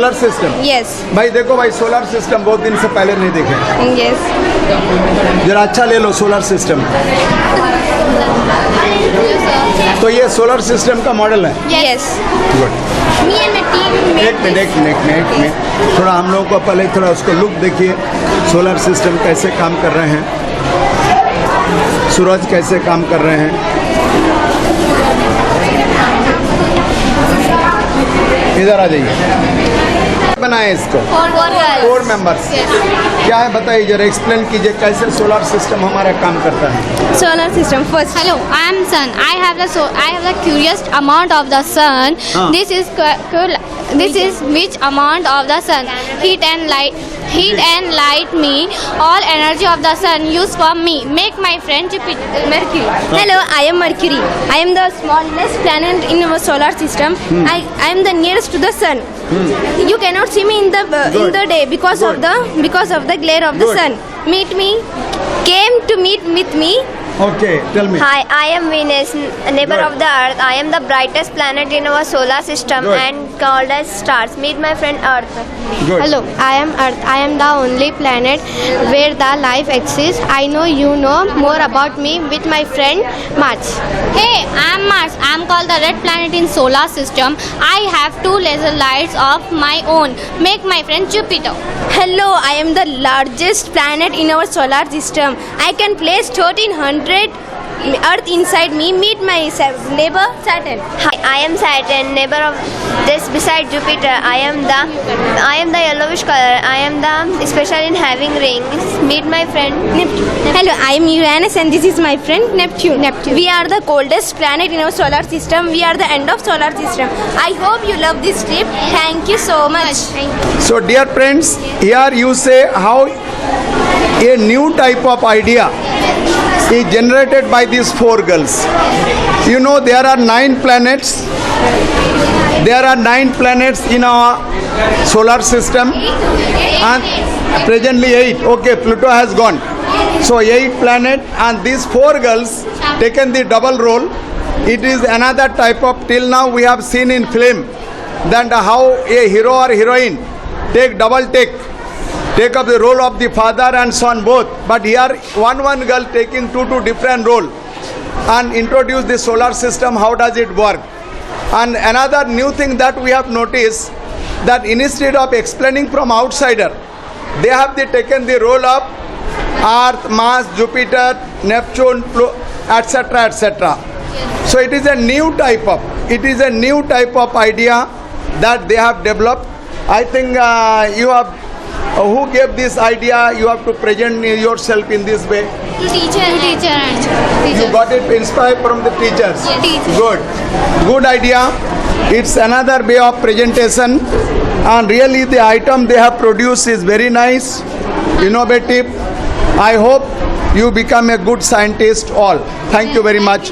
Solar system? Yes. भाई देखो भाई, सोलर सिस्टम बहुत दिन से पहले नहीं देखे, Yes. जरा अच्छा ले लो सोलर सिस्टम। तो ये सोलर सिस्टम का मॉडल है। Yes. Good. Me and my team एक मिनट, थोड़ा हम लोगों को पहले थोड़ा उसको लुक देखिए, सोलर सिस्टम कैसे काम कर रहे हैं, सूरज कैसे काम कर रहे हैं। इधर आ जाइए। बनाए इसको 4 मेंबर्स। क्या है बताइए, जरा एक्सप्लेन कीजिए कैसे सोलर सिस्टम हमारा काम करता है। Solar system first. Hello, I am Sun. I have the curious amount of the sun. Ah. This is which amount of the sun. Heat and light me. All energy of the sun used for me. Make my friend Jupiter. Mercury. Hello, I am Mercury. I am the smallest planet in our solar system. I am the nearest to the sun. You cannot see me in the day because of the glare of the Good. sun. Came to meet with me. Okay, tell me. Hi, I am Venus, neighbor Good. of the Earth. I am the brightest planet in our solar system Good. and called as stars. Meet my friend Earth. Good. Hello, I am Earth. I am the only planet where the life exists. I know you know more about me with my friend Mars. Hey, I am Mars. I am called the red planet in solar system. I have 2 laser lights of my own. Make my friend Jupiter. Hello, I am the largest planet in our solar system. I can place 1300 Earth inside me. Meet my neighbor Saturn. Hi, I am Saturn, neighbor of just beside Jupiter. I am the yellowish color. I am the special in having rings. Meet my friend Neptune. Hello, I am Uranus and this is my friend Neptune. We are the coldest planet in our solar system. We are the end of solar system. I hope you love this trip. Thank you so much. So dear friends, here you say how a new type of idea is generated by these 4 girls. You know there are 9 planets. There are 9 planets in our solar system and presently 8. Okay, Pluto has gone. So 8 planet and these 4 girls taken the double role. It is another type of, till now we have seen in film that how a hero or heroine take up the role of the father and son both, but here one girl taking two different role and introduce the solar system. How does it work? And another new thing that we have noticed, that instead of explaining from outsider, they have taken the role of Earth, Mars, Jupiter, Neptune, etc. So it is a new type of idea that they have developed. I think you have who gave this idea, you have to present yourself in this way. Teacher. You got it inspired from the teachers. Yes. Teacher. Good idea. It's another way of presentation and really the item they have produced is very nice, innovative. I hope you become a good scientist all. Thank you very much.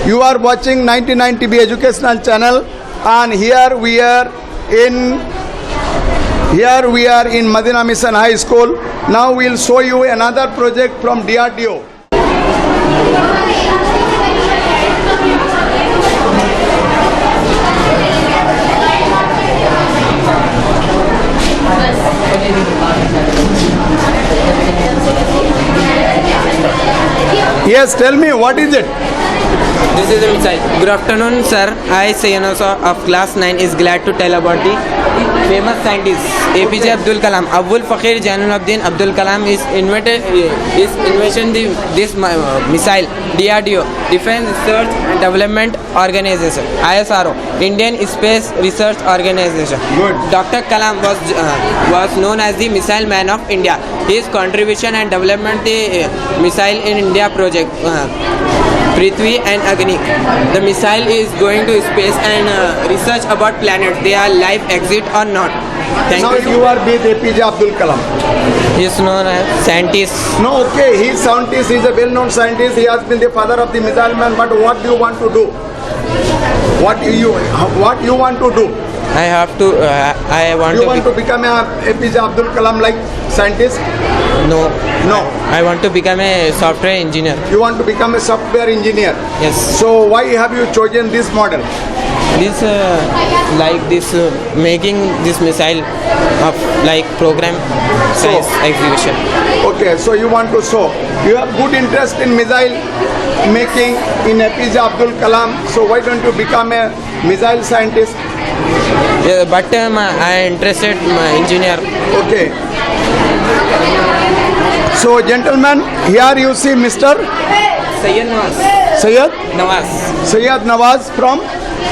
You are watching 99 TV educational channel and here we are in Madina Mission High School. Now we'll show you another project from DRDO. Yes, tell me, what is it? This is a missile. Good afternoon, sir. I, Sayanosa of class 9, is glad to tell about the famous scientist APJ Abdul Kalam. Abul Fakir Jainuddin Abdul Kalam is invention this missile. DRDO, Defense Research and Development Organization. ISRO, Indian Space Research Organization. Good. Dr. Kalam was known as the Missile Man of India. His contribution and development the Missile in India project. Prithvi and Agni. The missile is going to space and research about planets. They are life exist or not. Thank Now you. you are with APJ Abdul Kalam. He is known as scientist. No, okay, he is scientist, he is a well-known scientist, he has been the father of the missile man, but what do you want to do? What you want to do? I have to. I want You to. want to become a APJ Abdul Kalam like scientist? No. No. I want to become a software engineer. You want to become a software engineer. Yes. So why have you chosen this model? This like this making this missile of like program science exhibition. Okay, so you want to show. You have good interest in missile making in APJ Abdul Kalam. So why don't you become a missile scientist? Yeah, but I am interested engineer. Okay. So gentlemen, here you see Mr. Sayyid Nawaz. Sayyid Nawaz from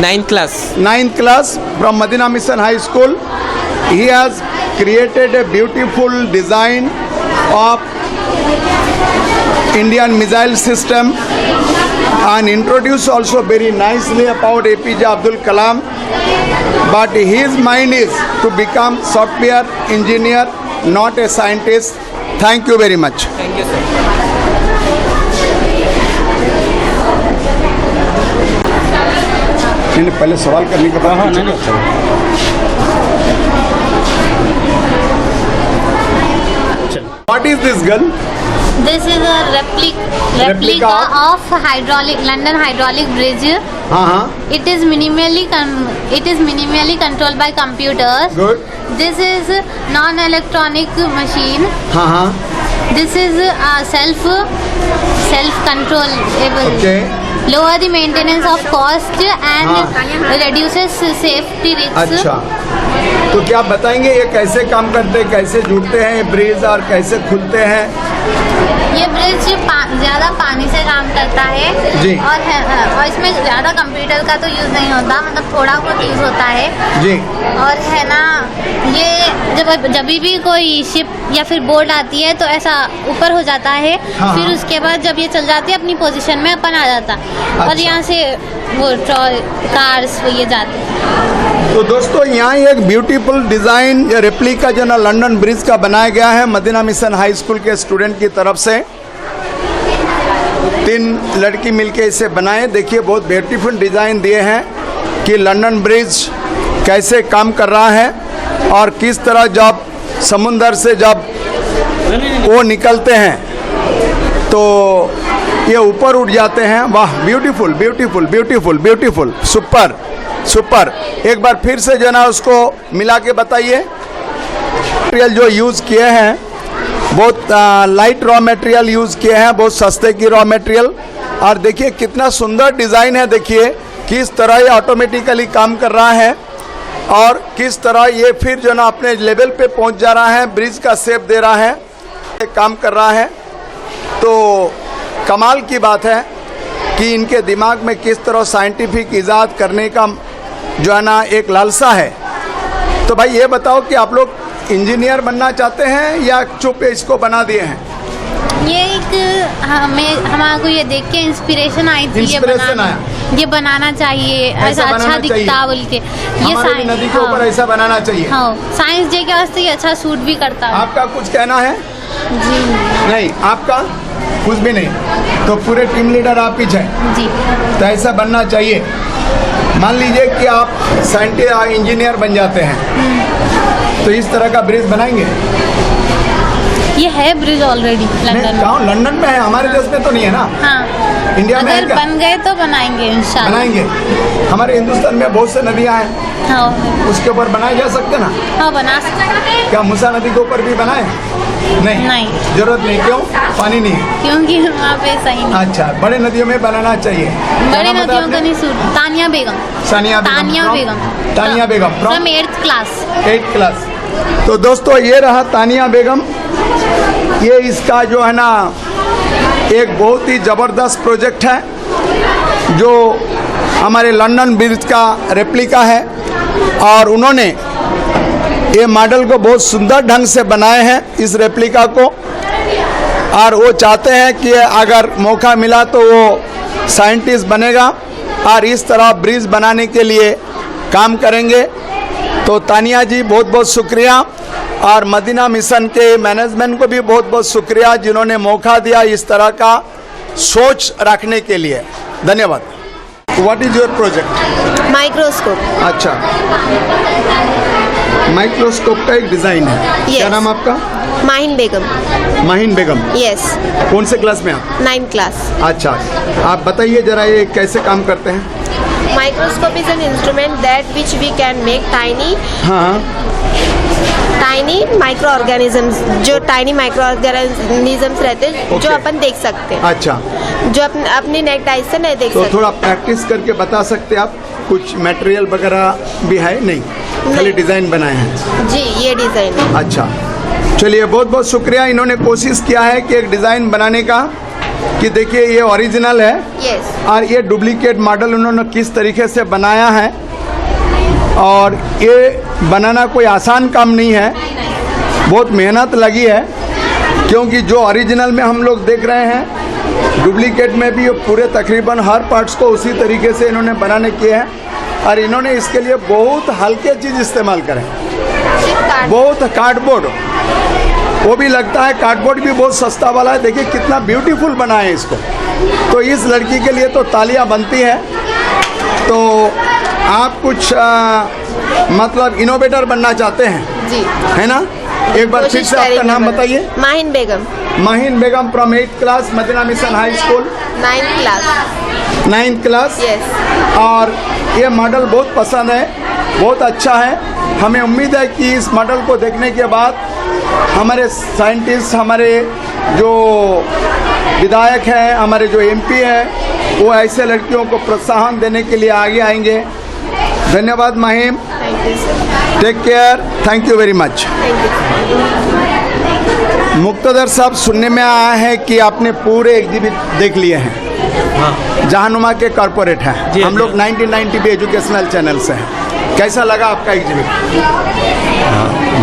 9th class. 9th class from Madina Mission High School. He has created a beautiful design of Indian missile system and introduced also very nicely about APJ Abdul Kalam. But his mind is to become software engineer, not a scientist. Thank you very much. Thank you, sir. नहीं पहले सवाल करने के बाद What is this gun? This is a replica of London hydraulic bridge. हाँ. It is minimally controlled by computers. Good. This is non-electronic machine. हाँ. This is self-controllable. Okay. Lower the maintenance of cost and reduces safety risks. अच्छा, तो क्या आप बताएंगे ये कैसे काम करते हैं, कैसे जुड़ते हैं ये ब्रिज और कैसे खुलते हैं? ये ब्रिज ज़्यादा पानी से काम करता है जी। और इसमें ज़्यादा कंप्यूटर का तो यूज़ नहीं होता, मतलब थोड़ा बहुत यूज़ होता है जी। और है ना, ये जब भी कोई शिप या फिर बोट आती है तो ऐसा ऊपर हो जाता है। हाँ। फिर उसके बाद जब ये चल जाती है अपनी पोजीशन में अपन आ जाता और अच्छा। यहाँ से वो कार्स ये जाते हैं। तो दोस्तों यहाँ एक ब्यूटीफुल डिज़ाइन या रेप्लिका जो ना लंदन ब्रिज का बनाया गया है मदीना मिशन हाई स्कूल के स्टूडेंट की तरफ से। 3 लड़की मिलके इसे बनाए। देखिए बहुत ब्यूटीफुल डिज़ाइन दिए हैं कि लंदन ब्रिज कैसे काम कर रहा है और किस तरह जब समुंदर से जब वो निकलते हैं तो ये ऊपर उठ जाते हैं। वाह, beautiful beautiful beautiful beautiful, super super. एक बार फिर से जो ना उसको मिला के बताइए। मटेरियल जो यूज़ किए हैं बहुत लाइट रॉ मटेरियल यूज़ किए हैं, बहुत सस्ते की रॉ मटेरियल। और देखिए कितना सुंदर डिज़ाइन है, देखिए किस तरह ये ऑटोमेटिकली काम कर रहा है और किस तरह ये फिर जो ना अपने लेवल पे पहुंच जा रहा है, ब्रिज का शेप दे रहा है, काम कर रहा है। तो कमाल की बात है कि इनके दिमाग में किस तरह साइंटिफिक इजाद करने का जो है ना एक लालसा है। तो भाई ये बताओ कि आप लोग इंजीनियर बनना चाहते हैं या चुप इसको बना दिए हैं? ये एक हमारे को ये देख के इंस्पिरेशन आई थी, ये बनाना चाहिए, ऐसा अच्छा दिखता बोल के। ये हमारे नदी के ऊपर ऐसा बनाना चाहिए। हाँ, साइंस डे के वास्ते ये अच्छा सूट भी करता है। आपका कुछ कहना है? जी नहीं, आपका कुछ भी नहीं। तो पूरे टीम लीडर आप ही हैं जी। तो ऐसा बनना चाहिए। मान लीजिए कि आप साइंटिस्ट इंजीनियर बन जाते हैं तो इस तरह का ब्रिज बनाएंगे? ये है ब्रिज ऑलरेडी लंदन में। गाँव लंदन में है, हमारे देश में तो नहीं है ना। हाँ, इंडिया में है अगर क्या? बन गए तो बनाएंगे इंशाल्लाह। बनाएंगे। हमारे हिंदुस्तान में बहुत से नदियाँ हैं, हाँ उसके ऊपर बनाए जा सकते ना? हाँ, बना सकते हैं। क्या मूसा नदी के ऊपर भी बनाए? नहीं, जरूरत नहीं। क्यों? पानी नहीं है। क्योंकि वहाँ पे सही नहीं। अच्छा, बड़े नदियों में बनाना चाहिए। बड़े नदियों का नहीं suit. Tania Begum Tania Begum from 8th class. 8th class. तो दोस्तों ये रहा तानिया बेगम। ये इसका जो है ना एक बहुत ही ज़बरदस्त प्रोजेक्ट है जो हमारे लंदन ब्रिज का रेप्लिका है और उन्होंने ये मॉडल को बहुत सुंदर ढंग से बनाए हैं इस रेप्लिका को। और वो चाहते हैं कि अगर मौका मिला तो वो साइंटिस्ट बनेगा और इस तरह ब्रिज बनाने के लिए काम करेंगे। तो तानिया जी बहुत बहुत शुक्रिया और मदीना मिशन के मैनेजमेंट को भी बहुत बहुत शुक्रिया जिन्होंने मौका दिया इस तरह का सोच रखने के लिए। धन्यवाद। What is your project? Microscope. अच्छा, माइक्रोस्कोप का एक डिज़ाइन है। क्या नाम आपका? माहिन बेगम। माहिन बेगम। यस। कौन से क्लास में आप? 9th class. अच्छा, आप बताइए ज़रा ये कैसे काम करते हैं? Microscope is an instrument that which we can make हाँ tiny microorganisms, जो tiny microorganisms रहते हैं जो अपन देख सकते हैं, अच्छा, जो अपनी नेक्ट आइज से नहीं देख तो सकते। थोड़ा प्रैक्टिस करके बता सकते आप? कुछ मटेरियल वगैरह भी है? नहीं, खाली डिज़ाइन बनाए हैं। जी, ये डिजाइन है। अच्छा, चलिए बहुत बहुत शुक्रिया। इन्होंने कोशिश किया है कि एक डिज़ाइन बनाने का, कि देखिए ये ओरिजिनल है यस, और ये डुप्लीकेट मॉडल उन्होंने किस तरीके से बनाया है। और ये बनाना कोई आसान काम नहीं है, बहुत मेहनत लगी है, क्योंकि जो ओरिजिनल में हम लोग देख रहे हैं, डुप्लीकेट में भी ये पूरे तकरीबन हर पार्ट्स को उसी तरीके से इन्होंने बनाने किए हैं। और इन्होंने इसके लिए बहुत हल्के चीज़ इस्तेमाल करें, बहुत कार्डबोर्ड, वो भी लगता है कार्डबोर्ड भी बहुत सस्ता वाला है। देखिए कितना ब्यूटीफुल बना है इसको। तो इस लड़की के लिए तो तालियां बनती हैं। तो आप कुछ मतलब इनोवेटर बनना चाहते हैं जी, है ना? एक बार फिर से आपका नाम बताइए। Mahin Begum, Mahin Begum from 8th class Madina mission high school, 9th class. 9th class. Yes, और ये मॉडल बहुत पसंद है, बहुत अच्छा है। हमें उम्मीद है कि इस मॉडल को देखने के बाद हमारे साइंटिस्ट, हमारे जो विधायक हैं, हमारे जो MP हैं, वो ऐसे लड़कियों को प्रोत्साहन देने के लिए आगे आएंगे। धन्यवाद Mahim, thank you sir, take care, thank you very much. Thank you. Muqtadar Sahab, सुनने में आया है कि आपने पूरे एग्जिबिट देख लिए हैं। जहानुमा के कॉर्पोरेट हैं, हम लोग 1990 भी एजुकेशनल चैनल से हैं। कैसा लगा आपका एग्जिबिट?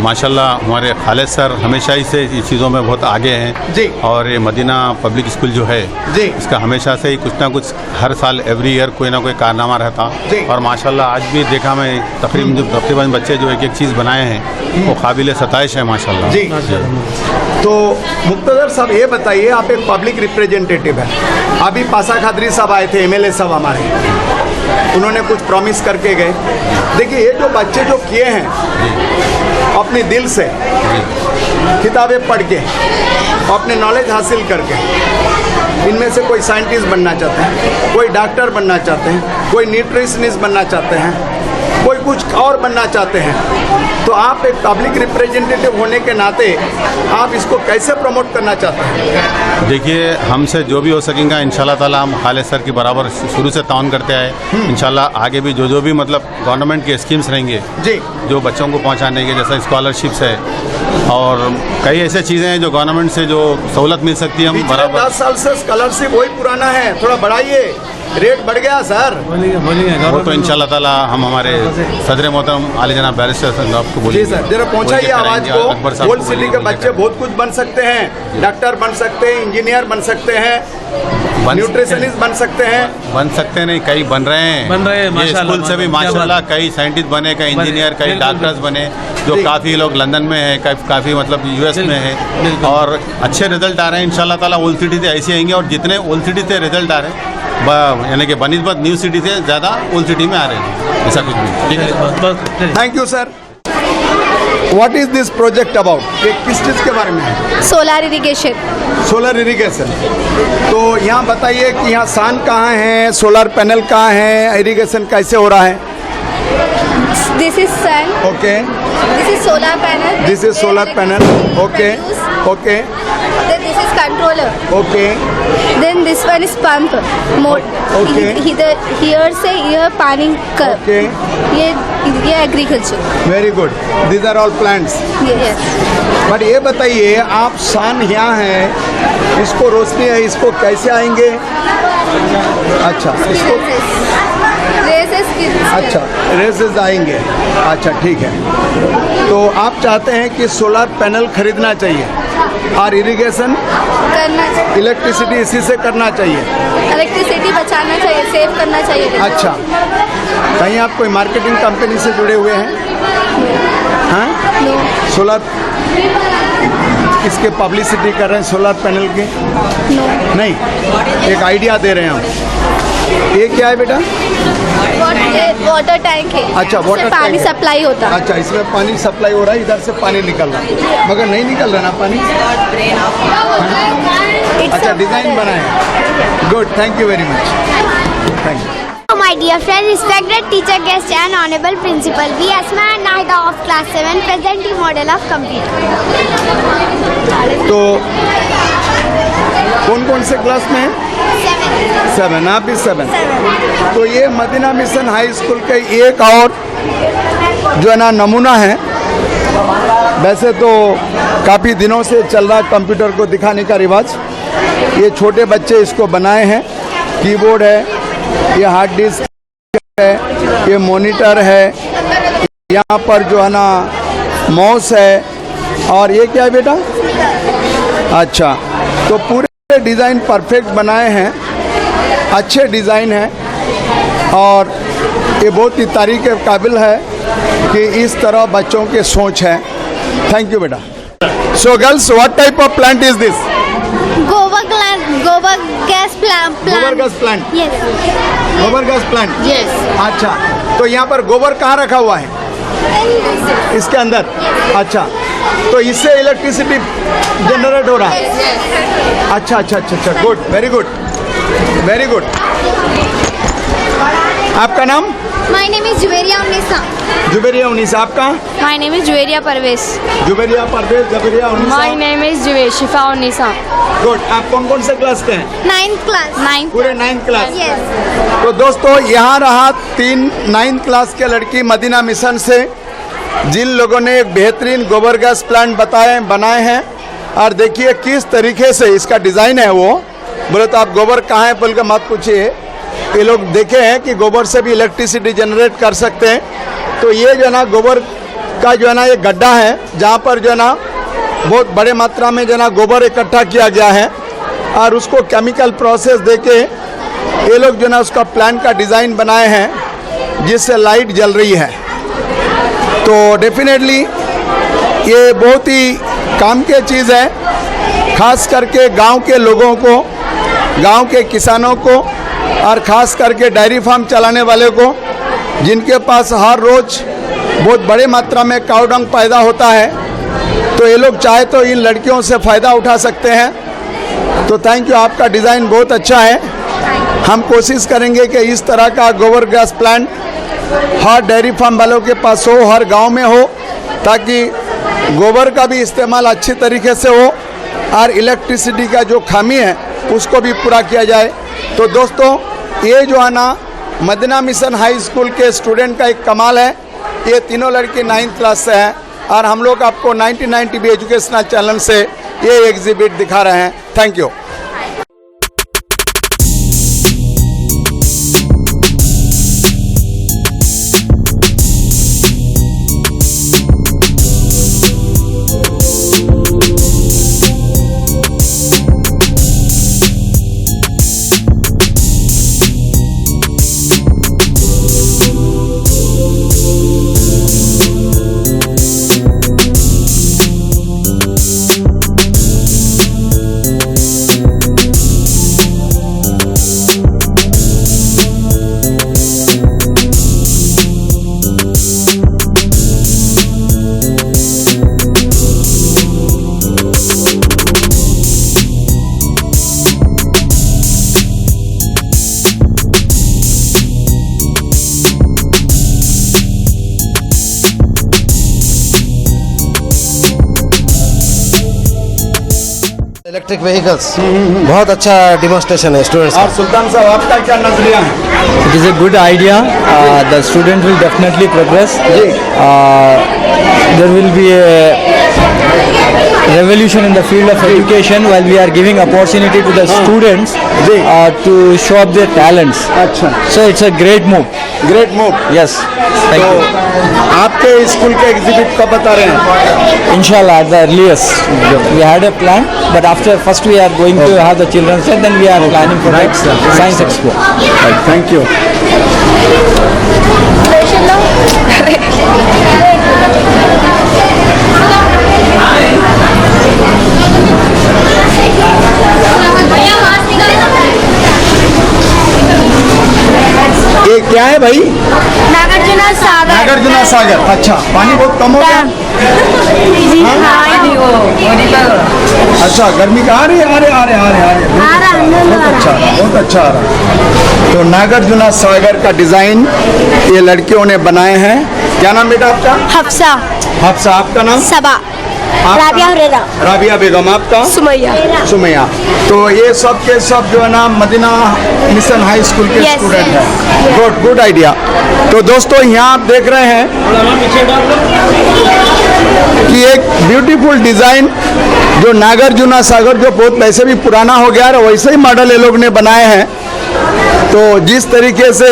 माशाल्लाह, हमारे खालिद सर हमेशा ही से इस चीज़ों में बहुत आगे हैं जी। और ये मदीना पब्लिक स्कूल जो है जी, इसका हमेशा से ही कुछ ना कुछ हर साल एवरी ईयर कोई ना कोई कारनामा रहता। जी। और माशाल्लाह आज भी देखा मैं तकरीबन बच्चे जो एक एक चीज़ बनाए हैं वो काबिल सताइश है माशाल्लाह। जी। तो मुक्तदर साहब ये बताइए, आप एक पब्लिक रिप्रेजेंटेटिव हैं। अभी पासा खादरी साहब आए थे, MLA साहब हमारे, उन्होंने कुछ प्रॉमिस करके गए। देखिए ये जो बच्चे जो किए हैं अपने दिल से, किताबें पढ़ के, अपने नॉलेज हासिल करके, इनमें से कोई साइंटिस्ट बनना चाहते हैं, कोई डॉक्टर बनना चाहते हैं, कोई न्यूट्रिशनिस्ट बनना चाहते हैं, कोई कुछ और बनना चाहते हैं। तो आप एक पब्लिक रिप्रेजेंटेटिव होने के नाते आप इसको कैसे प्रमोट करना चाहते हैं? देखिए, हमसे जो भी हो सकेगा इंशाल्लाह ताला हम खालिद सर की बराबर शुरू से ताउन करते आए। इंशाल्लाह आगे भी जो भी मतलब गवर्नमेंट के स्कीम्स रहेंगे जी, जो बच्चों को पहुंचाने के, जैसा स्कॉलरशिप्स है और कई ऐसे चीज़ें हैं जो गवर्नमेंट से जो सहूलत मिल सकती है हम पिछले बराबर। 10 साल से स्कॉलरशिप वही पुराना है, थोड़ा बढ़ाइए, रेट बढ़ गया सर। वो तो इंशाल्लाह ताला हम हमारे सदर मोहतरम आली जनाब बैरिस्टर साहब को जी बोलिए। सर, जरा पहुंचाइए आवाज को। अकबर साहब ओल्ड को सिटी के बोलिए, बच्चे बहुत कुछ बन सकते हैं, डॉक्टर बन सकते हैं, इंजीनियर बन सकते हैं, न्यूट्रिशनिस्ट बन सकते हैं, नहीं, कई बन रहे हैं। ये स्कूल से भी माशाल्लाह कई साइंटिस्ट बने, कई इंजीनियर, कई डॉक्टर्स बने, जो काफ़ी लोग लंदन में है, काफ़ी मतलब US में है और अच्छे रिजल्ट आ रहे हैं। इंशाल्लाह ताला ओल्ड सिटी से ऐसे आएंगे और जितने ओल्ड सिटी से रिजल्ट आ रहे हैं यानी कि बनिस्बत न्यू सिटी से ज़्यादा ओल्ड सिटी में आ रहे हैं, ऐसा कुछ भी। ठीक है, thank you sir. What is this project about? ये किस चीज़ के बारे में है? Solar irrigation. Solar irrigation. तो यहाँ बताइए कि यहाँ सान कहाँ है, सोलर पैनल कहाँ है, इरिगेशन कैसे हो रहा है? This is sun, okay, this is solar panel, this is solar panel, okay okay then this is controller, okay then this one is pump mode. Okay. Here से यह पानी का, Okay. ये agriculture. Very good, these are all plants. Yes, but ये बताइए, आप सान यहाँ है, इसको रोशनी है, इसको कैसे आएंगे? अच्छा, इसको अच्छा रेसेस आएंगे, अच्छा ठीक है। तो आप चाहते हैं कि सोलर पैनल खरीदना चाहिए और इरिगेशन करना चाहिए, इलेक्ट्रिसिटी इसी से करना चाहिए। इलेक्ट्रिसिटी बचाना चाहिए, सेव करना चाहिए। अच्छा, कहीं आप कोई मार्केटिंग कंपनी से जुड़े हुए हैं? हाँ, नो, सोलर इसके पब्लिसिटी कर रहे हैं सोलर पैनल के? नो। नहीं, एक आइडिया दे रहे हैं हम। ये क्या है बेटा? वाटर टैंक है। अच्छा, इससे वाटर पानी टैंक है। सप्लाई होता है। अच्छा, इसमें पानी सप्लाई हो रहा है, इधर से पानी निकल रहा है, मगर नहीं निकल रहा ना पानी। It's अच्छा, a- डिज़ाइन बनाए। Good, thank you very much, thank you. My dear friend, respected teacher, guest and honorable principal, we Asma and Nahida of class 7 present the model of computer. तो कौन कौन से क्लास में हैं? 7, आप भी 7। तो ये मदीना मिशन हाई स्कूल के एक और जो है ना नमूना है। वैसे तो काफ़ी दिनों से चल रहा कंप्यूटर को दिखाने का रिवाज। ये छोटे बच्चे इसको बनाए हैं। कीबोर्ड है, ये हार्ड डिस्क है, ये मॉनिटर है, यहाँ पर जो है ना माउस है, और ये क्या है बेटा? अच्छा, तो पूरे डिज़ाइन परफेक्ट बनाए हैं, अच्छे डिज़ाइन हैं और ये बहुत ही तारीफ के काबिल है कि इस तरह बच्चों के सोच है। थैंक यू बेटा। So girls, what type of plant is this? Gobar gas plant. गोबर गैस प्लांट। Yes. गोबर गैस प्लांट। Yes. अच्छा, तो यहाँ पर गोबर कहाँ रखा हुआ है? इसके अंदर। अच्छा, तो इससे इलेक्ट्रिसिटी जनरेट हो रहा है। अच्छा अच्छा अच्छा अच्छा, good, very good, very good. आपका नाम? My name is Juberia Unisa. Zuberia Unnisa. आपका? My name is Juveria Parvez. Juberia Parvez, Juberia Unnisa. name is Shifa Unisa. Good. आप कौन कौन से क्लास के हैं? 9th class. 9th. पूरे 9th क्लास। Yes. तो दोस्तों, यहाँ रहा 3 9th क्लास के लड़की मदीना मिशन से, जिन लोगों ने एक बेहतरीन गोबर गैस प्लांट बनाए हैं। और देखिए किस तरीके से इसका डिज़ाइन है। वो बोले तो आप गोबर कहाँ है बोल के मत पूछिए, ये लोग देखे हैं कि गोबर से भी इलेक्ट्रिसिटी जनरेट कर सकते हैं। तो ये जो है ना गोबर का जो है ना ये गड्ढा है, जहाँ पर जो है ना बहुत बड़े मात्रा में जो है ना गोबर इकट्ठा किया गया है और उसको केमिकल प्रोसेस देके ये लोग जो है ना उसका प्लांट का डिज़ाइन बनाए हैं जिससे लाइट जल रही है। तो डेफिनेटली ये बहुत ही काम की चीज़ है, खास करके गांव के लोगों को, गांव के किसानों को और ख़ास करके डेयरी फार्म चलाने वाले को, जिनके पास हर रोज़ बहुत बड़े मात्रा में काऊ डंग पैदा होता है। तो ये लोग चाहे तो इन लड़कियों से फ़ायदा उठा सकते हैं। तो थैंक यू, आपका डिज़ाइन बहुत अच्छा है। हम कोशिश करेंगे कि इस तरह का गोबर गैस प्लांट हर डेयरी फार्म वालों के पास हो, हर गांव में हो, ताकि गोबर का भी इस्तेमाल अच्छी तरीके से हो और इलेक्ट्रिसिटी का जो खामी है उसको भी पूरा किया जाए। तो दोस्तों, ये जो है ना मदीना मिशन हाई स्कूल के स्टूडेंट का एक कमाल है। ये तीनों लड़की 9th क्लास से हैं और हम लोग आपको 1990 भी एजुकेशनल चैनल से ये एग्जिबिट दिखा रहे हैं। Thank you. इलेक्ट्रिक व्हीकल्स बहुत अच्छा डिमॉन्स्ट्रेशन है स्टूडेंट्स और सुल्तान साहब, आपका क्या नजरिया है? It is a good idea. The student will definitely progress. There will be a revolution in the field of education while we are giving opportunity to the students to show up their talents. अच्छा, So it's a great move. Great move. Yes. Thank तो you. आपके school के exhibit कब बता रहे हैं? Inshallah, at the earliest. We had a plan, but after first we are going to have the children's day, then we are planning for Right, next sir. science expo. Thank you. ये क्या है भाई? नागार्जुना सागर. नागार्जुना सागर। अच्छा, पानी बहुत कम हो गया। अच्छा, गर्मी का आ रही है, बहुत अच्छा आ रहा, बहुत अच्छा आ रहा। तो तो नागार्जुना सागर का डिजाइन ये लड़कियों ने बनाए हैं। क्या नाम बेटा आपका? हफ्सा, हफ्सा। आपका नाम? सबा, आपका? राबिया हुरैरा, राबिया बेगम। आपका? सुमैया। सुमैया। तो ये सब के सब जो है ना मदीना मिशन हाई स्कूल के Yes, स्टूडेंट yes. हैं। Good good idea. तो दोस्तों यहाँ आप देख रहे हैं कि एक ब्यूटीफुल डिजाइन जो नागार्जुना सागर जो बहुत वैसे भी पुराना हो गया है वैसे ही मॉडल ये लोग ने बनाए हैं। तो जिस तरीके से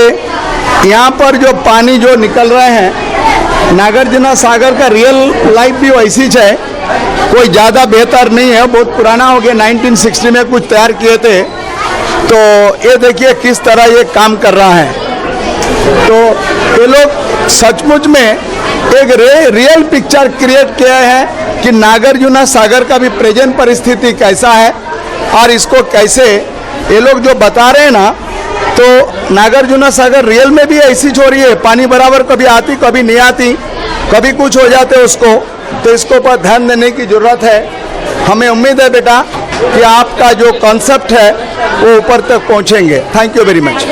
यहाँ पर जो पानी जो निकल रहे हैं नागार्जुना सागर का रियल लाइफ भी वैसी है, कोई ज़्यादा बेहतर नहीं है, बहुत पुराना हो गया। 1960 में कुछ तैयार किए थे। तो ये देखिए किस तरह ये काम कर रहा है। तो ये लोग सचमुच में एक रियल पिक्चर क्रिएट किया है कि नागार्जुना सागर का भी प्रेजेंट परिस्थिति कैसा है और इसको कैसे ये लोग जो बता रहे हैं ना, तो नागार्जुना सागर रियल में भी ऐसी हो रही है। पानी बराबर कभी आती कभी नहीं आती, कभी कुछ हो जाते उसको। तो इसको पर ध्यान देने की ज़रूरत है। हमें उम्मीद है बेटा कि आपका जो कॉन्सेप्ट है वो ऊपर तक पहुंचेंगे। Thank you very much.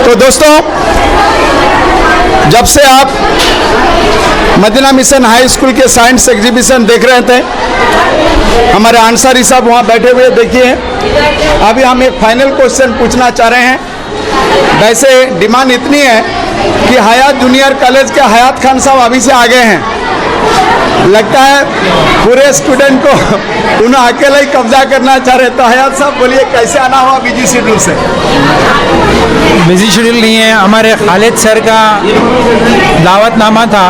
तो दोस्तों जब से आप मदीना मिशन हाई स्कूल के साइंस एग्जीबिशन देख रहे थे, हमारे अंसारी साहब वहाँ बैठे हुए देखिए। अभी हम एक फाइनल क्वेश्चन पूछना चाह रहे हैं। वैसे डिमांड इतनी है कि हयात जूनियर कॉलेज के हयात खान साहब अभी से आ गए हैं। लगता है पूरे स्टूडेंट को उन्हें अकेला ही कब्जा करना चाह रहे। तो हयात साहब बोलिए कैसे आना हुआ बिजी शेड्यूल से? बिजी शेड्यूल नहीं है, हमारे खालिद सर का दावतनामा था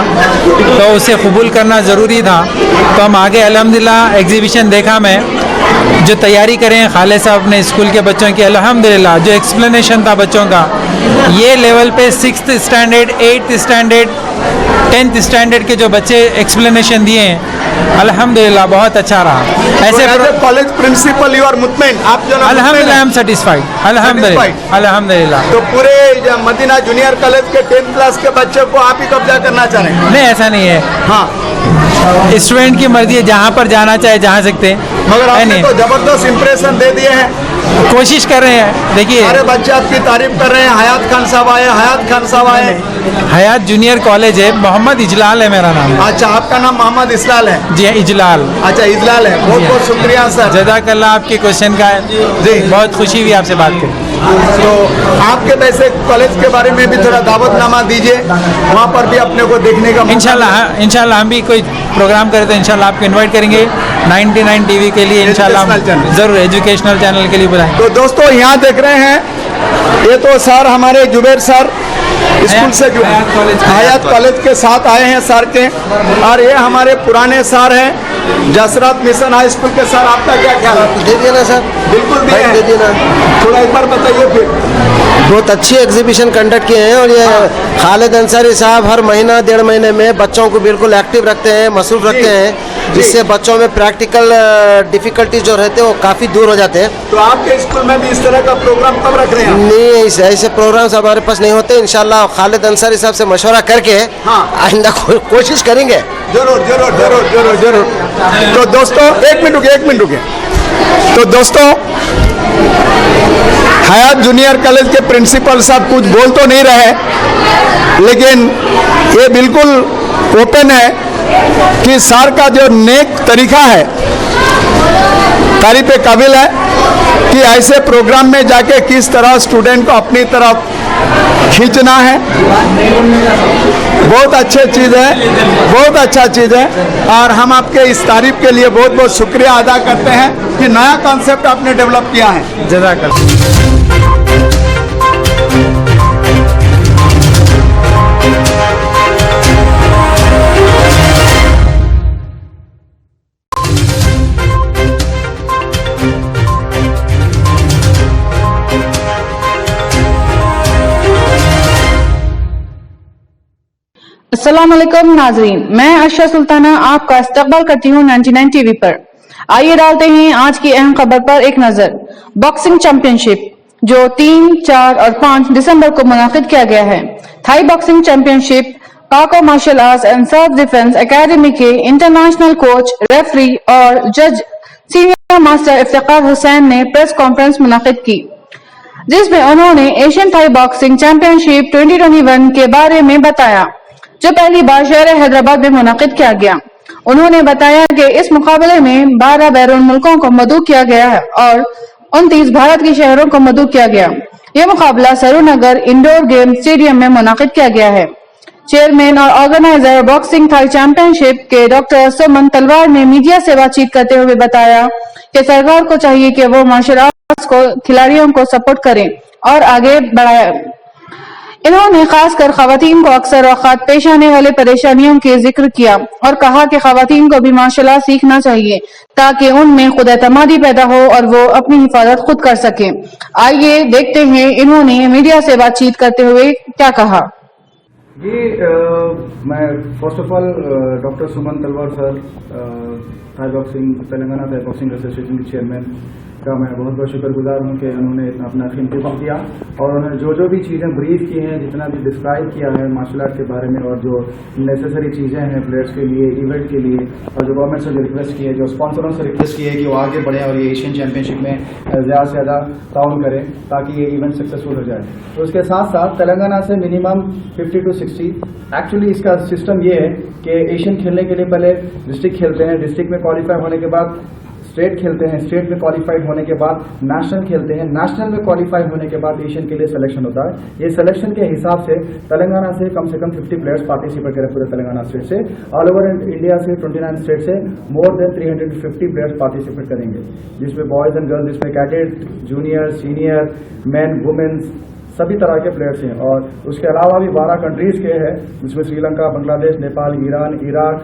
तो उसे कबूल करना ज़रूरी था। तो हम आगे अल्हम्दुलिल्लाह एग्जीबिशन देखा मैं, जो तैयारी करें खालिद साहब अपने स्कूल के बच्चों की, अल्हम्दुलिल्लाह जो एक्सप्लेनेशन था बच्चों का, ये लेवल पे 6th standard 8th standard 10th standard के जो बच्चे एक्सप्लेनेशन दिए हैं, अल्हम्दुलिल्लाह बहुत अच्छा रहा। ऐसे कॉलेज प्रिंसिपल यू आर मुतमईन? आप जो अल्हम्दुलिल्लाह हम सेटिस्फाइड, अल्हम्दुलिल्लाह अल्हम्दुलिल्लाह। तो पूरे मदीना जूनियर कॉलेज के 10th क्लास के बच्चे को आप ही कब्जा करना चाह रहे हैं? नहीं, ऐसा नहीं है। हाँ, स्टूडेंट की मर्जी है, जहाँ पर जाना चाहे जा सकते हैं। मगर है आपने नहीं, तो जबरदस्त इंप्रेशन दे दिए हैं। कोशिश कर रहे हैं। देखिए सारे बच्चे आपकी तारीफ कर रहे हैं। हयात खान साहब आए, हयात खान साहब आए। हयात जूनियर कॉलेज है, मोहम्मद इजलाल है मेरा नाम। अच्छा, आपका नाम मोहम्मद इस्लाल है? जी इजलाल। अच्छा, इजलाल है। बहुत बहुत शुक्रिया सर। जज़ाकल्लाह आपके क्वेश्चन का जी बहुत खुशी हुई आपसे बात करके। तो आपके वैसे कॉलेज के बारे में भी थोड़ा दावतनामा दीजिए, वहाँ पर भी अपने को देखने का। इंशाल्लाह हम भी कोई प्रोग्राम करें तो इंशाल्लाह आपको इनवाइट करेंगे 99 टीवी के लिए। इंशाल्लाह ज़रूर एजुकेशनल चैनल के लिए बुलाएं। तो दोस्तों यहाँ देख रहे हैं, ये तो सर हमारे जुबैर सर स्कूल से हयात कॉलेज के साथ आए हैं सर के, और ये हमारे पुराने सर हैं जसरत मिशन हाई स्कूल के। सर आपका क्या ख्याल है? दे दिया ना सर? बिल्कुल दे दिया ना। थोड़ा एक बार बताइए फिर। बहुत अच्छी एग्जीबिशन कंडक्ट किए हैं और ये खालिद अंसारी साहब हर महीना 1.5 महीने में बच्चों को बिल्कुल एक्टिव रखते हैं, मसरूफ रखते हैं, जिससे बच्चों में प्रैक्टिकल डिफिकल्टीज जो रहते हैं वो काफ़ी दूर हो जाते हैं। तो आपके स्कूल में भी इस तरह का प्रोग्राम कब रख रहे हैं? नहीं, ऐसे प्रोग्राम्स हमारे पास नहीं होते। इंशाल्लाह खालिद अंसारी साहब से मशवरा करके आइंदा कोशिश करेंगे। जरूर जरूर जरूर जरूर जरूर। तो दोस्तों एक मिनट रुके। तो दोस्तों हयात जूनियर कॉलेज के प्रिंसिपल साहब कुछ बोल तो नहीं रहे, लेकिन ये बिल्कुल ओपन है कि सर का जो नेक तरीका है तारीफ काबिल है कि ऐसे प्रोग्राम में जाके किस तरह स्टूडेंट को अपनी तरफ खींचना है। बहुत अच्छी चीज़ है, बहुत अच्छा चीज़ है, और हम आपके इस तारीफ के लिए बहुत बहुत शुक्रिया अदा करते हैं कि नया कॉन्सेप्ट आपने डेवलप किया है। जज़ाकल्लाह। अस्सलाम वालेकुम नाजरीन, मैं अर्शा सुल्ताना आपका इस्तकबाल करती हूँ 99 टीवी पर। आइए डालते हैं आज की अहम खबर पर एक नजर। बॉक्सिंग चैंपियनशिप जो 3, 4 और 5 दिसंबर को मुनाकिद किया गया है। थाई बॉक्सिंग चैंपियनशिप पाको martial arts and self defence academy के इंटरनेशनल कोच, रेफरी और जज सीनियर मास्टर इफ्तिकार हुसैन ने प्रेस कॉन्फ्रेंस मुनाकिद की, जिसमें उन्होंने एशियन थाई बॉक्सिंग चैंपियनशिप 2021 के बारे में बताया, जो पहली बार शहर हैदराबाद में मुनाकिद किया गया। उन्होंने बताया कि इस मुकाबले में 12 बैरून मुल्कों को मदऊ किया गया है और 29 भारत के शहरों को मदऊ किया गया। यह मुकाबला सरूनगर इंडोर गेम स्टेडियम में मुनाकिद किया गया है। चेयरमैन और ऑर्गेनाइजर बॉक्सिंग थाई चैंपियनशिप के डॉक्टर सुमन तलवार ने मीडिया से बातचीत करते हुए बताया कि सरकार को चाहिए कि वो मार्शल आर्ट्स को खिलाड़ियों को सपोर्ट करें और आगे बढ़ाए। इन्होंने खासकर खवातीन को अक्सर औकात पेश आने वाले परेशानियों के जिक्र किया और कहा कि खवातीन को भी मार्शल आर्ट सीखना चाहिए ताकि उनमें खुद एतमादी पैदा हो और वो अपनी हिफाजत खुद कर सकें। आइए देखते हैं इन्होंने मीडिया से बातचीत करते हुए क्या कहा। जी मैं first of all doctor Suman Talwar sir, Thai boxing Telangana Thai boxing association के चेयरमैन का मैं बहुत बहुत शुक्रगुजार हूँ कि उन्होंने अपना कीमती वक्त दिया और उन्होंने जो भी चीज़ें ब्रीफ की हैं, जितना भी डिस्क्राइब किया है मार्शल आर्ट के बारे में और जो नेसेसरी चीज़ें हैं प्लेयर्स के लिए, इवेंट के लिए, और जो गवर्नमेंट से रिक्वेस्ट की है, जो स्पॉन्सरों से रिक्वेस्ट की है कि वो आगे बढ़े और ये एशियन चैंपियनशिप में ज़्यादा से ज़्यादा ताउन करें ताकि ये इवेंट सक्सेसफुल हो जाए। तो उसके साथ साथ तेलंगाना से मिनिमम 50 to 60, एक्चुअली इसका सिस्टम ये है कि एशियन खेलने के लिए पहले डिस्ट्रिक्ट खेलते हैं, डिस्ट्रिक्ट में क्वालिफाई होने के बाद स्टेट खेलते हैं, स्टेट में क्वालिफाइड होने के बाद नेशनल खेलते हैं, नेशनल में क्वालिफाई होने के बाद एशियन के लिए सिलेक्शन होता है। ये सिलेक्शन के हिसाब से तेलंगाना से कम 50 प्लेयर्स पार्टिसिपेट करें पूरे तेलंगाना स्टेट से। ऑल ओवर इंडिया से 29 स्टेट से मोर देन 350 प्लेयर्स पार्टिसिपेट करेंगे, जिसमें बॉयज एंड गर्ल्स, जिसमें cadet, junior, senior, man, womens, सभी तरह के प्लेयर्स हैं। और उसके अलावा भी 12 कंट्रीज के हैं, जिसमें श्रीलंका, बांग्लादेश, नेपाल, ईरान, इराक,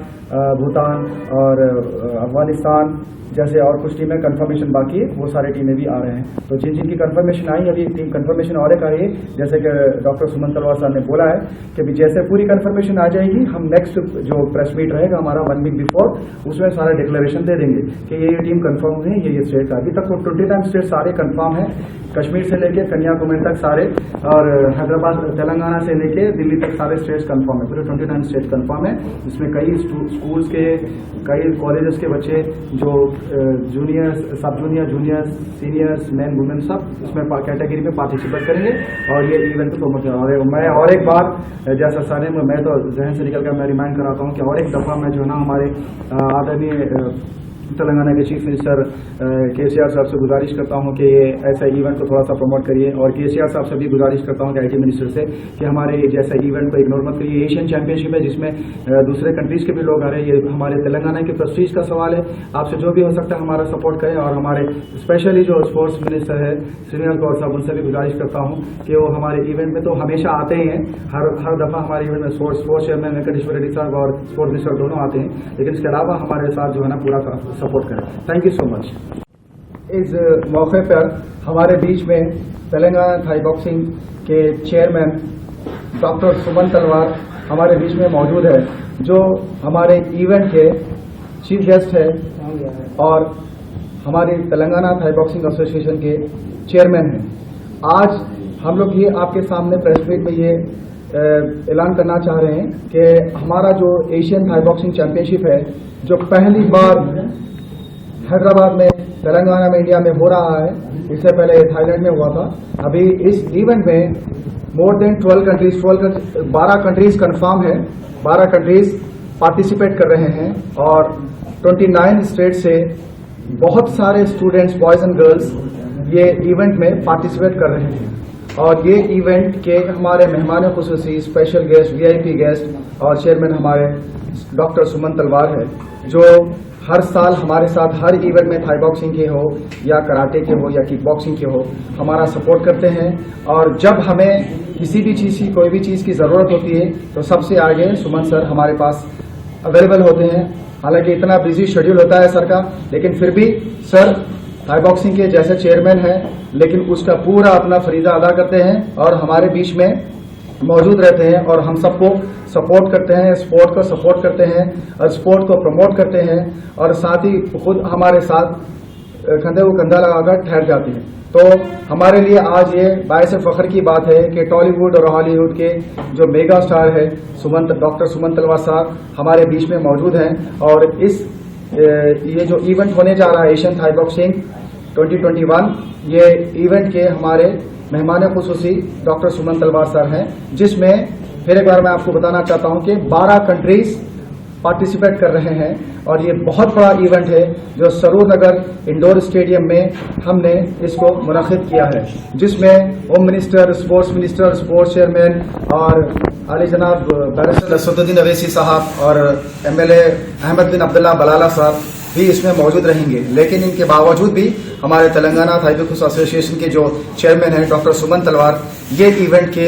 भूटान और अफगानिस्तान जैसे और कुछ टीमें कंफर्मेशन बाकी है, वो सारे टीमें भी आ रहे हैं। तो जिनकी कंफर्मेशन आई, अभी टीम कंफर्मेशन और एक आई है, जैसे कि डॉक्टर सुमन तलवार साहब ने बोला है कि जैसे पूरी कंफर्मेशन आ जाएगी, हम नेक्स्ट जो प्रेस मीट रहेगा हमारा 1 वीक बिफोर, उसमें सारा डिक्लेरेशन दे देंगे कि ये टीम कंफर्म है, ये स्टेट। अभी तक तो 29 स्टेट सारे कंफर्म है, कश्मीर से लेके कन्याकुमारी तक सारे, और हैदराबाद तेलंगाना से लेके दिल्ली तक सारे स्टेट्स कंफर्म है, पूरे 29 स्टेट कंफर्म है। जिसमें कई स्कूल्स के, कई कॉलेजेस के बच्चे जो जूनियर, सब junior, junior, seniors, man, women सब इसमें कैटेगरी में पार्टिसिपेट करेंगे और ये इवेंट को प्रमोट करेंगे। मैं और एक बार जैसा सारे मैं तो जहन से निकल कर मैं रिमाइंड कराता हूँ कि और एक दफ़ा मैं जो ना हमारे आदरणीय तेलंगाना के चीफ मिनिस्टर केसीआर साहब से गुजारिश करता हूं कि ये ऐसा इवेंट को थोड़ा सा प्रमोट करिए, और केसीआर साहब से भी गुजारिश करता हूं कि आईटी मिनिस्टर से कि हमारे जैसा इवेंट को इग्नोर मत करिए। एशियन चैंपियनशिप है जिसमें दूसरे कंट्रीज के भी लोग आ रहे हैं, ये हमारे तेलंगाना के प्रेस्टीज का सवाल है। आपसे जो भी हो सकता है हमारा सपोर्ट करें, और हमारे स्पेशली जो स्पोर्ट्स मिनिस्टर है श्रीनिवास गौड़ साहब, उनसे भी गुजारिश करता हूँ कि वो हमारे इवेंट में तो हमेशा आते ही हैं, हर दफ़ा हमारे इवेंट में स्पोर्ट्स चेयरमैन वेंकटेश्वर रेड्डी साहब और स्पोर्ट्स मिनिस्टर दोनों आते हैं, लेकिन इसके अलावा हमारे साथ जो है ना पूरा सपोर्ट करें। Thank you so much. इस मौके पर हमारे बीच में तेलंगाना थाई बॉक्सिंग के चेयरमैन डॉक्टर सुमन तलवार हमारे बीच में मौजूद है, जो हमारे इवेंट के चीफ गेस्ट है और हमारी तेलंगाना थाई बॉक्सिंग एसोसिएशन के चेयरमैन हैं। आज हम लोग ये आपके सामने प्रेस मीट में ये ऐलान करना चाह रहे हैं कि हमारा जो एशियन थाई बॉक्सिंग चैंपियनशिप है, जो पहली बार हैदराबाद में, तेलंगाना में, इंडिया में हो रहा है, इससे पहले थाईलैंड में हुआ था। अभी इस इवेंट में मोर देन 12 कंट्रीज कंफर्म है, 12 कंट्रीज पार्टिसिपेट कर रहे हैं और 29 स्टेट से बहुत सारे स्टूडेंट्स, बॉयज एंड गर्ल्स ये इवेंट में पार्टिसिपेट कर रहे हैं। और ये इवेंट के हमारे मेहमान खुसूसी, स्पेशल गेस्ट, वीआईपी गेस्ट और चेयरमैन हमारे डॉक्टर सुमन तलवार है, जो हर साल हमारे साथ हर इवेंट में थाई बॉक्सिंग के हो या कराटे के हो या किक बॉक्सिंग के हो हमारा सपोर्ट करते हैं। और जब हमें किसी भी चीज़ की, कोई भी चीज़ की ज़रूरत होती है तो सबसे आगे सुमन सर हमारे पास अवेलेबल होते हैं। हालांकि इतना बिजी शेड्यूल होता है सर का, लेकिन फिर भी सर थाई बॉक्सिंग के जैसे चेयरमैन हैं, लेकिन उसका पूरा अपना फरीजा अदा करते हैं और हमारे बीच में मौजूद रहते हैं और हम सबको सपोर्ट करते हैं, स्पोर्ट को सपोर्ट करते हैं और स्पोर्ट को प्रमोट करते हैं और साथ ही खुद हमारे साथ कंधे को कंधा लगाकर ठहर जाती हैं। तो हमारे लिए आज ये बायस फख्र की बात है कि टॉलीवुड और हॉलीवुड के जो मेगा स्टार है डॉक्टर सुमन तलवार साहब हमारे बीच में मौजूद हैं और ये जो इवेंट होने जा रहा है एशियन थाई बॉक्सिंग 2021, ये इवेंट के हमारे मेहमान खुसूसी डॉक्टर सुमन तलवार सर हैं, जिसमें फिर एक बार मैं आपको बताना चाहता हूं कि 12 कंट्रीज पार्टिसिपेट कर रहे हैं और ये बहुत बड़ा इवेंट है जो सरूर नगर इंडोर स्टेडियम में हमने इसको मुनक़िद किया है, जिसमें होम मिनिस्टर, स्पोर्ट्स चेयरमैन और आली जनाब बैरिस्टर असदुद्दीन अवैसी साहब और MLA अहमद बिन अब्दुल्ला बलाला साहब भी इसमें मौजूद रहेंगे। लेकिन इनके बावजूद भी हमारे तेलंगाना थाई बॉक्सिंग एसोसिएशन के जो चेयरमैन हैं डॉक्टर सुमन तलवार ये इवेंट के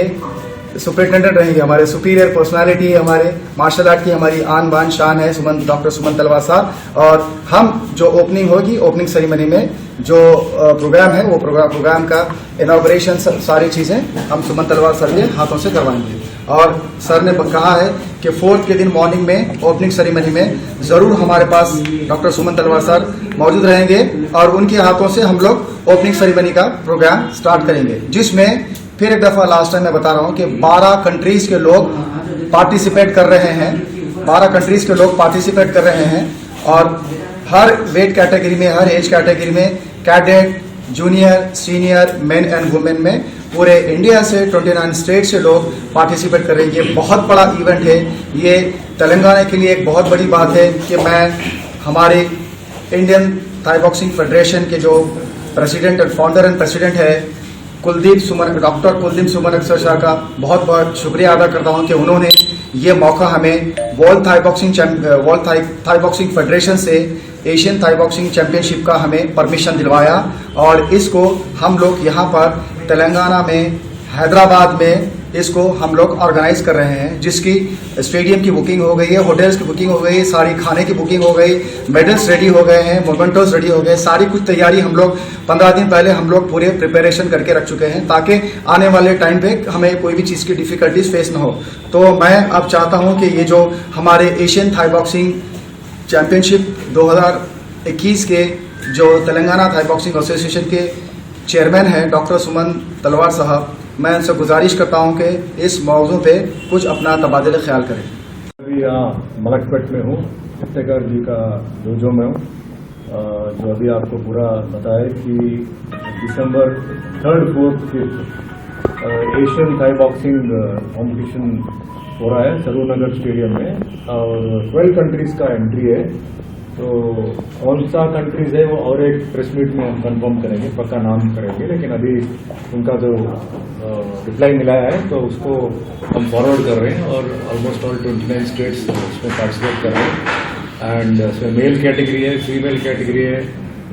सुपरिटेंडेंट रहेंगे, हमारे सुपीरियर पर्सनालिटी है, हमारे मार्शल आर्ट की हमारी आन बान शान है डॉक्टर सुमन तलवार साहब। और हम जो ओपनिंग होगी, ओपनिंग सेरेमनी में जो प्रोग्राम है वो प्रोग्राम का इनॉग्रेशन सारी चीजें हम सुमन तलवार सर के हाथों से करवाएंगे। और सर ने कहा है कि 4th के दिन मॉर्निंग में ओपनिंग सेरेमनी में जरूर हमारे पास डॉक्टर सुमन तलवार सर मौजूद रहेंगे और उनके हाथों से हम लोग ओपनिंग सेरेमनी का प्रोग्राम स्टार्ट करेंगे, जिसमें फिर एक दफा लास्ट टाइम मैं बता रहा हूं कि 12 कंट्रीज के लोग पार्टिसिपेट कर रहे हैं, 12 कंट्रीज के लोग पार्टिसिपेट कर रहे हैं और हर वेट कैटेगरी में, हर एज कैटेगरी में, cadet, junior, senior, main and women में पूरे इंडिया से 29 स्टेट से लोग पार्टिसिपेट कर रहे हैं। ये बहुत बड़ा इवेंट है, ये तेलंगाना के लिए एक बहुत बड़ी बात है कि मैं हमारे इंडियन थाई बॉक्सिंग फेडरेशन के जो president and founder and president है डॉक्टर कुलदीप सुमन अक्सर शाह का बहुत बहुत शुक्रिया अदा करता हूं कि उन्होंने ये मौका हमें वर्ल्ड थाई बॉक्सिंग फेडरेशन से एशियन थाई बॉक्सिंग चैंपियनशिप का हमें परमिशन दिलवाया और इसको हम लोग यहाँ पर तेलंगाना में हैदराबाद में इसको हम लोग ऑर्गेनाइज कर रहे हैं, जिसकी स्टेडियम की बुकिंग हो गई है, होटल्स की बुकिंग हो गई है, सारी खाने की बुकिंग हो गई, मेडल्स रेडी हो गए हैं, मोमेंटोस रेडी हो गए, सारी कुछ तैयारी हम लोग 15 दिन पहले हम लोग पूरे प्रिपरेशन करके रख चुके हैं ताकि आने वाले टाइम पे हमें कोई भी चीज़ की डिफिकल्टीज फेस न हो। तो मैं अब चाहता हूँ कि ये जो हमारे एशियन थाई बॉक्सिंग चैंपियनशिप 2021 के जो तेलंगाना थाई बॉक्सिंग एसोसिएशन के चेयरमैन हैं डॉक्टर सुमन तलवार साहब, मैं उनसे गुजारिश करता हूं कि इस मौजू पे कुछ अपना तबादला ख्याल करें। अभी यहाँ मलकपेट में हूँ, इफ्तेकार जी का डोजो में हूँ, जो अभी आपको पूरा बताया कि दिसंबर 3rd, 4th, 5th Asian Thai boxing competition हो रहा है सरूर नगर स्टेडियम में और 12 कंट्रीज का एंट्री है। तो कौन सा कंट्रीज है वो और एक प्रेस मीट में हम कंफर्म करेंगे, पक्का नाम करेंगे, लेकिन अभी उनका जो रिप्लाई मिला है तो उसको हम फॉरवर्ड कर रहे हैं और ऑलमोस्ट ऑल 29 स्टेट्स उसमें पार्टिसिपेट कर रहे हैं। एंड इसमें मेल कैटेगरी है, फीमेल कैटेगरी है,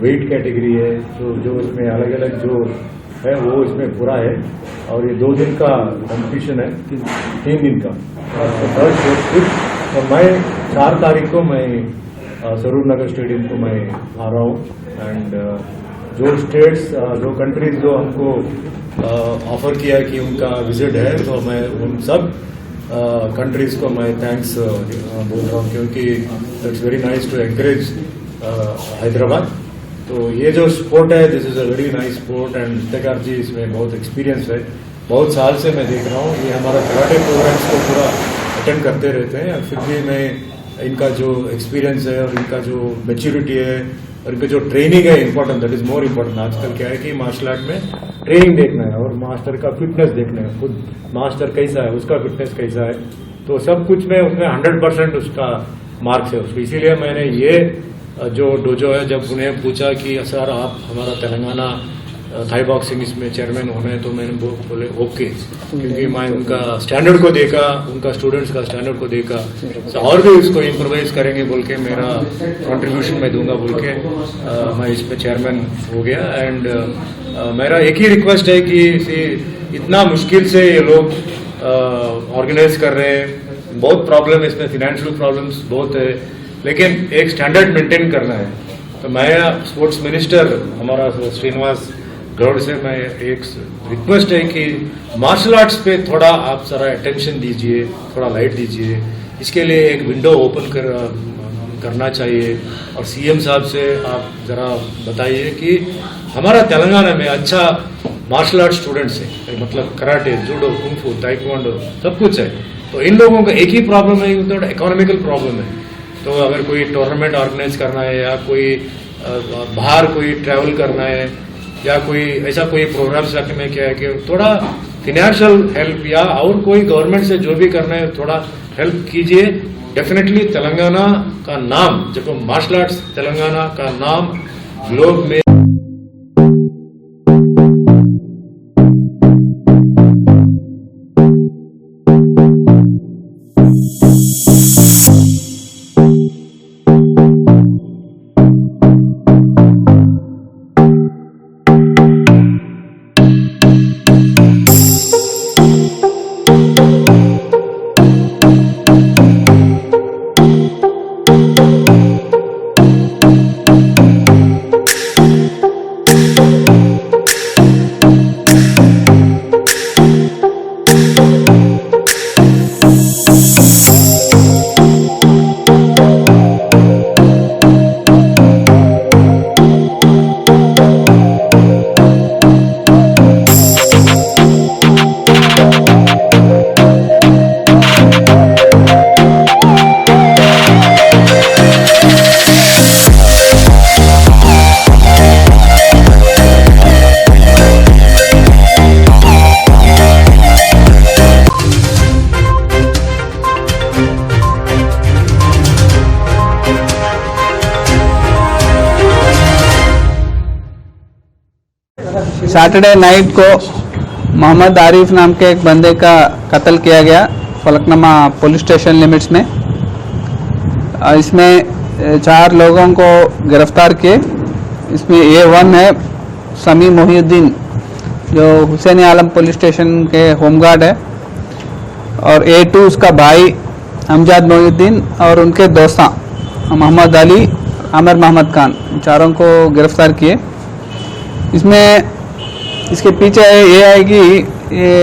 वेट कैटेगरी है, तो जो इसमें अलग अलग जो है वो इसमें पूरा है। और ये 2 दिन का कॉम्पिटिशन है, 3 दिन का, 3rd, 4th, 5th। और मैं 4 तारीख को मैं सरूर नगर स्टेडियम को मैं आ रहा हूँ एंड जो स्टेट्स, जो कंट्रीज जो हमको ऑफर किया कि उनका विजिट है, तो मैं उन सब कंट्रीज को मैं थैंक्स बोल रहा हूँ, क्योंकि it's very nice to encourage Hyderabad. तो ये जो स्पोर्ट है, this is a very nice sport and Iftekhar ji इसमें बहुत एक्सपीरियंस है, बहुत साल से मैं देख रहा हूँ। ये हमारा कराटे प्रोग्राम्स को पूरा अटेंड करते रहते हैं, फिर भी मैं इनका जो एक्सपीरियंस है और इनका जो मैच्योरिटी है और इनका जो ट्रेनिंग है important, that is more important. आजकल क्या है कि मार्शल आर्ट में ट्रेनिंग देखना है और मास्टर का फिटनेस देखना है, खुद मास्टर कैसा है, उसका फिटनेस कैसा है, तो सब कुछ में उसमें 100% उसका मार्क्स है उसको। इसीलिए मैंने ये जो डोजो है, जब उन्हें पूछा कि सर आप हमारा तेलंगाना थाई बॉक्सिंग इसमें चेयरमैन होना है, तो मैंने बोले ओके, क्योंकि मैं उनका स्टैंडर्ड को देखा, उनका स्टूडेंट्स का स्टैंडर्ड को देखा, तो और भी उसको इम्प्रोवाइज करेंगे बोल के, मेरा कंट्रीब्यूशन मैं दूंगा बोल के मैं इसमें चेयरमैन हो गया। एंड मेरा एक ही रिक्वेस्ट है कि इतना मुश्किल से ये लोग ऑर्गेनाइज कर रहे हैं, बहुत प्रॉब्लम है इसमें, फिनेंशियल प्रॉब्लम्स बहुत है, लेकिन एक स्टैंडर्ड मेंटेन करना है। तो मैं स्पोर्ट्स मिनिस्टर हमारा श्रीनिवास ग्राउंड से मैं एक रिक्वेस्ट है कि मार्शल आर्ट्स पे थोड़ा आप जरा अटेंशन दीजिए, थोड़ा लाइट दीजिए। इसके लिए एक विंडो ओपन करना चाहिए और सीएम साहब से आप जरा बताइए कि हमारा तेलंगाना में अच्छा मार्शल आर्ट स्टूडेंट्स है, मतलब कराटे, जूडो, कुंफू, ताइक्वांडो सब कुछ है। तो इन लोगों का एक ही प्रॉब्लम है, थोड़ा इकोनॉमिकल प्रॉब्लम है। तो अगर कोई टूर्नामेंट ऑर्गेनाइज करना है या कोई बाहर कोई ट्रैवल करना है या कोई ऐसा कोई प्रोग्राम्स रखने में क्या है कि थोड़ा फिनेंशियल हेल्प या और कोई गवर्नमेंट से जो भी करना है थोड़ा हेल्प कीजिए। डेफिनेटली तेलंगाना का नाम, जब मार्शल आर्ट्स तेलंगाना का नाम ग्लोब में सैटरडे नाइट को मोहम्मद आरिफ नाम के एक बंदे का कत्ल किया गया फलकनुमा पुलिस स्टेशन लिमिट्स में। इसमें 4 लोगों को गिरफ्तार किए। इसमें A1 है समी मोहिउद्दीन, जो हुसैन आलम पुलिस स्टेशन के होमगार्ड है, और A2 उसका भाई अमजद मोहिउद्दीन और उनके दोस्ता मोहम्मद अली, आमिर मोहम्मद खान, चारों को गिरफ्तार किए। इसमें इसके पीछे ये है कि ये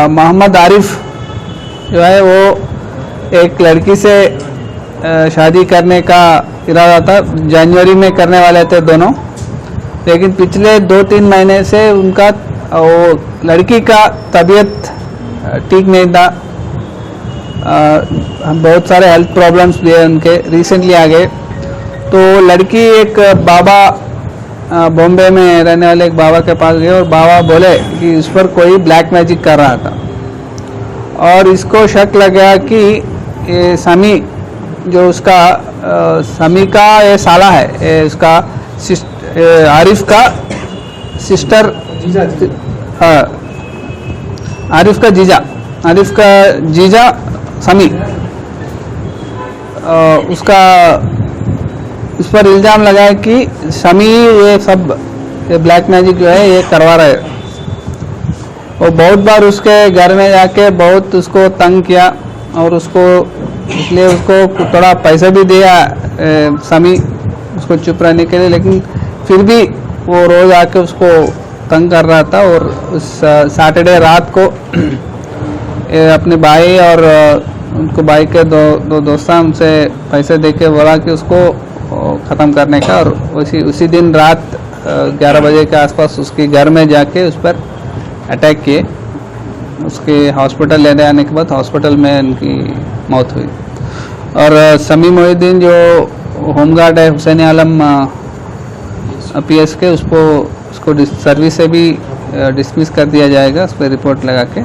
मोहम्मद आरिफ जो है वो एक लड़की से शादी करने का इरादा था, जनवरी में करने वाले थे दोनों, लेकिन पिछले 2-3 महीने से उनका वो लड़की का तबीयत ठीक नहीं था। बहुत सारे हेल्थ प्रॉब्लम्स भी है उनके, रिसेंटली आ गए। तो लड़की एक बाबा बॉम्बे में रहने वाले एक बाबा के पास गए और बाबा बोले कि इस पर कोई ब्लैक मैजिक कर रहा था, और इसको शक लगा कि ये समी जो उसका समी का ये साला है, ये उसका आरिफ का सिस्टर, आरिफ का जीजा समी, उसका उस पर इल्ज़ाम लगाया कि समी ये सब ब्लैक मैजिक जो है ये करवा रहा है। वो बहुत बार उसके घर में जाके बहुत उसको तंग किया और उसको इसलिए उसको थोड़ा पैसा भी दिया समी उसको चुप रहने के लिए, लेकिन फिर भी वो रोज़ आके उसको तंग कर रहा था। और उस सैटरडे रात को अपने भाई और उनको भाई के दो दोस्ता उनसे पैसे देके बोला कि उसको ख़त्म करने का, और उसी दिन रात 11 बजे के आसपास उसके घर में जाके उस पर अटैक किए। उसके हॉस्पिटल ले आने के बाद हॉस्पिटल में उनकी मौत हुई। और समी मोहिउद्दीन जो होमगार्ड है हुसैन आलम PS के, उसको सर्विस से भी डिसमिस कर दिया जाएगा उस पर रिपोर्ट लगा के,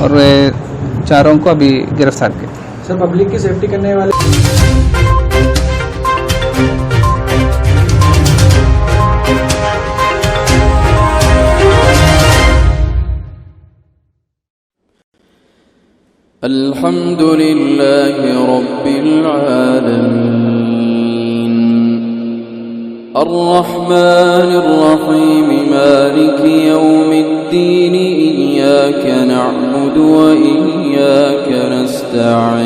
और वे चारों को अभी गिरफ्तार किया। सर, पब्लिक की सेफ्टी करने वाले अल्हम्दुलिल्लाहि रब्बिल आलमीन अर्रहमानिर रहीम मालिकि यौमिद्दीन इय्याका नअबुदु व इय्याका नस्तईन